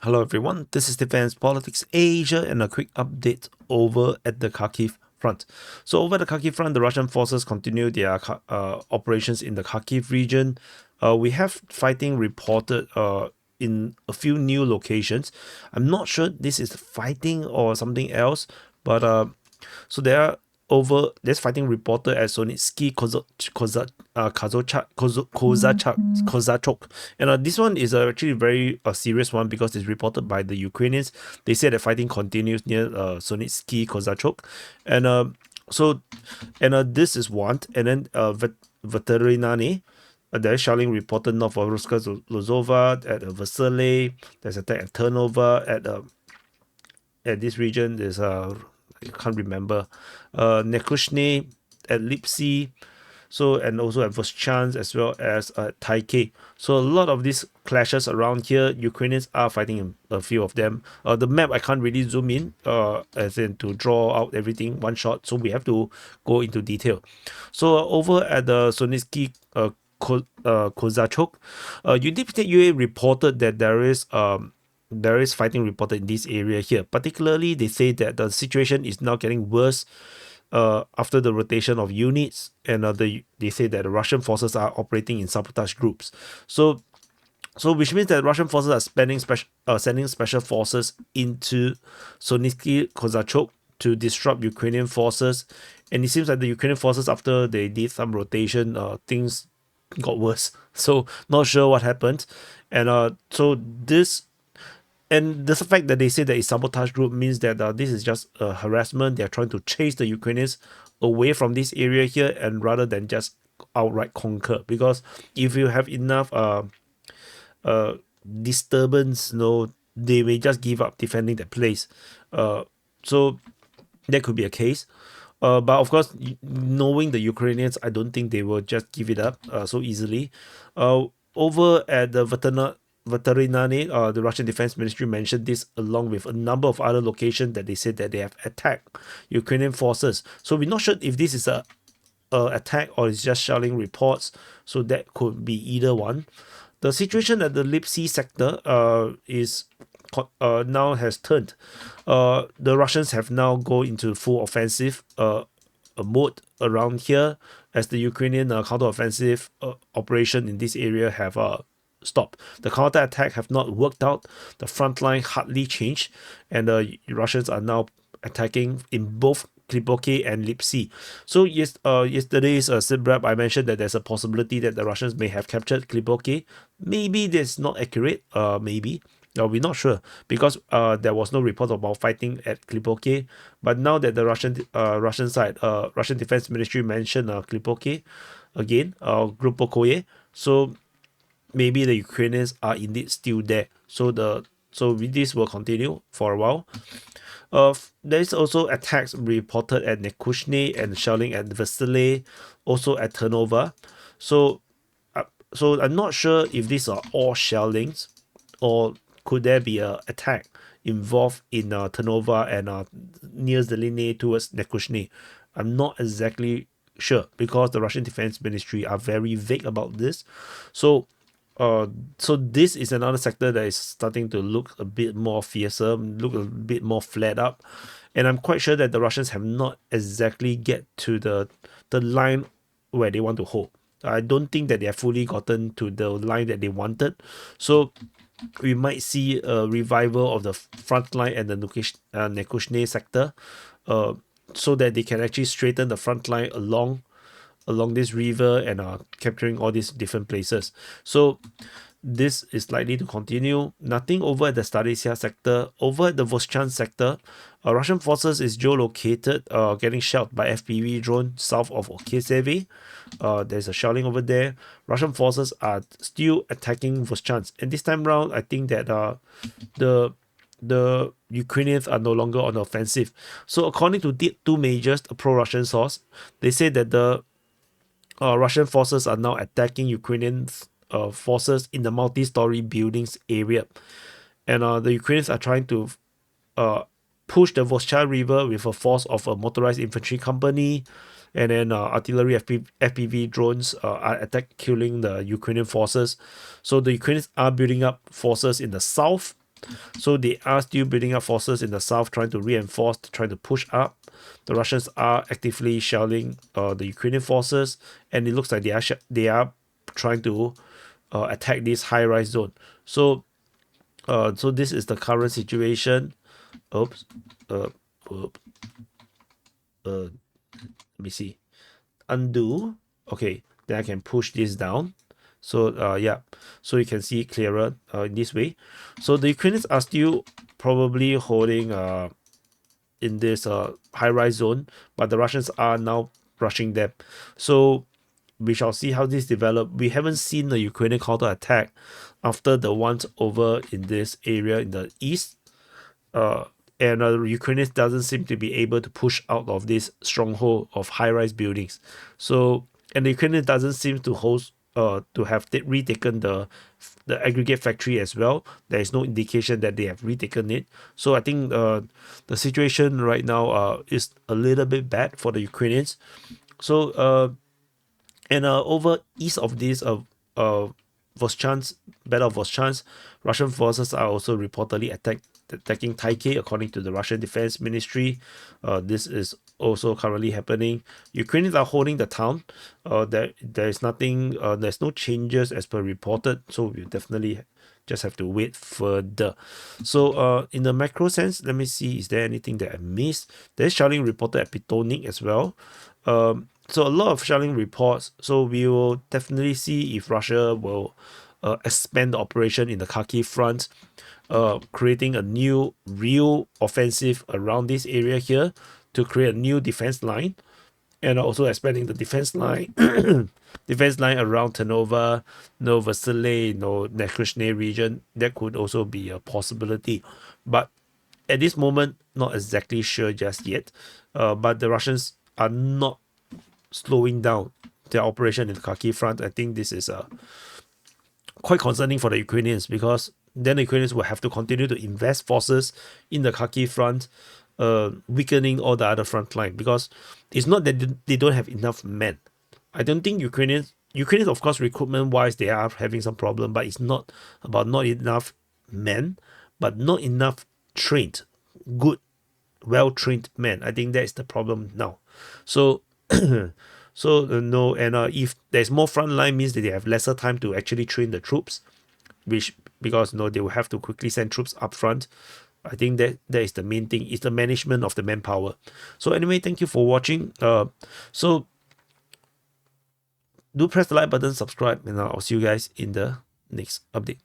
Hello everyone, this is Defense Politics Asia and a quick update over at the Kharkiv Front. So over the Kharkiv Front, the Russian forces continue their operations in the Kharkiv region. We have fighting reported in a few new locations. I'm not sure this is fighting or something else, but so there's fighting reported at Sotnytskyi Kozachok, and this one is actually very serious one because it's reported by the Ukrainians. They say the fighting continues near Sotnytskyi Kozachok, and this is one, and then Veterinane. There's shelling reported north of Ruska Lozova at Vasily. There's attack at Turnover at this region. There's I can't remember. Nekushny at Lipsy, and also at Voschansk as well as Taike. So a lot of these clashes around here. Ukrainians are fighting in a few of them. The map I can't really zoom in, as in to draw out everything one shot. So we have to go into detail. So over at the Sotnytskyi Kozachok, UDPA reported that there is fighting reported in this area here. Particularly, they say that the situation is now getting worse after the rotation of units, and they say that the Russian forces are operating in sabotage groups. So which means that Russian forces are sending special forces into Sotnytskyi Kozachok to disrupt Ukrainian forces. And it seems like the Ukrainian forces, after they did some rotation, things got worse. So not sure what happened, and and the fact that they say that it's sabotage group means that this is just harassment. They're trying to chase the Ukrainians away from this area here, and rather than just outright conquer. Because if you have enough disturbance, they may just give up defending that place. So that could be a case. But of course, knowing the Ukrainians, I don't think they will just give it up so easily. Over at the Veterinane, the Russian Defense Ministry mentioned this along with a number of other locations that they said that they have attacked Ukrainian forces. So we're not sure if this is a attack or it's just shelling reports. So that could be either one. The situation at the Lipsy sector is now has turned. The Russians have now gone into full offensive mode around here, as the Ukrainian counter-offensive operation in this area have stopped. The counter-attack have not worked out. The front line hardly changed, and the Russians are now attacking in both Klipoke and Lipsy. So yesterday's sit rep, I mentioned that there's a possibility that the Russians may have captured Klipoke. Maybe that's not accurate. Maybe. We're not sure, because there was no report about fighting at Klipoke. But now that the Russian side, Russian Defense Ministry mentioned Klipoke again, Grupokoye, so maybe the Ukrainians are indeed still there. So this will continue for a while. There is also attacks reported at Nekushny and shelling at Vasily, also at Turnover. So I'm not sure if these are all shellings, or could there be an attack involved in Turnover and near the linear towards Nekushny. I'm not exactly sure, because the Russian Defense Ministry are very vague about this. So this is another sector that is starting to look a bit more fearsome, look a bit more flared up. And I'm quite sure that the Russians have not exactly get to the line where they want to hold. I don't think that they have fully gotten to the line that they wanted. So we might see a revival of the front line and the Nekushny sector, so that they can actually straighten the front line along this river and capturing all these different places. So this is likely to continue. Nothing over at the Staresia sector. Over at the Voschansk sector, Russian forces is geolocated, getting shelled by FPV drone south of Okeseve. There's a shelling over there. Russian forces are still attacking Voschansk, and this time round, I think that the Ukrainians are no longer on the offensive. So according to two majors, a pro-Russian source, they say that the Russian forces are now attacking Ukrainian forces in the multi-story buildings area, and the Ukrainians are trying to push the Voschansk River with a force of a motorized infantry company, and then artillery FPV drones are killing the Ukrainian forces. So the Ukrainians are building up forces in the south So they are still building up forces in the south, trying to reinforce, trying to push up. The Russians are actively shelling the Ukrainian forces, and it looks like they are trying to attack this high-rise zone. So so this is the current situation. Oops. Oops. Let me see. Undo. Okay, then I can push this down. So yeah, so you can see it clearer in this way. So the Ukrainians are still probably holding in this high-rise zone, but the Russians are now rushing them. So we shall see how this develop. We haven't seen the Ukrainian counter-attack after the ones over in this area in the east. And Ukrainians doesn't seem to be able to push out of this stronghold of high-rise buildings. So, and the Ukrainians doesn't seem to host to have retaken the aggregate factory as well. There is no indication that they have retaken it. So I think the situation right now is a little bit bad for the Ukrainians. So and over east of this Voschansk, Battle of Voschansk, Russian forces are also reportedly attacking Taikei, according to the Russian Defense Ministry. This is also currently happening. Ukrainians are holding the town. There is nothing. There's no changes as per reported. So we definitely just have to wait further. So in the macro sense, let me see. Is there anything that I missed? There's shelling reported at Pitonik as well. So a lot of shelling reports. So we will definitely see if Russia will expand the operation in the Kharkiv Front, creating a new real offensive around this area here to create a new defense line, and also expanding the defense line around Ternova, Novosely, Nakrishne region. That could also be a possibility, but at this moment, not exactly sure just yet. But the Russians are not slowing down their operation in the Kharkiv Front. I think this is quite concerning for the Ukrainians, because then the Ukrainians will have to continue to invest forces in the Kharkiv Front, weakening all the other front line, because it's not that they don't have enough men. I don't think Ukrainians, of course, recruitment wise, they are having some problem, but it's not about not enough men, but not enough trained, good, well-trained men. I think that is the problem now. So so no, and if there's more front line, means that they have lesser time to actually train the troops, which, because they will have to quickly send troops up front. I think that is the main thing. It's the management of the manpower. So anyway, thank you for watching. So do press the like button, subscribe, and I'll see you guys in the next update.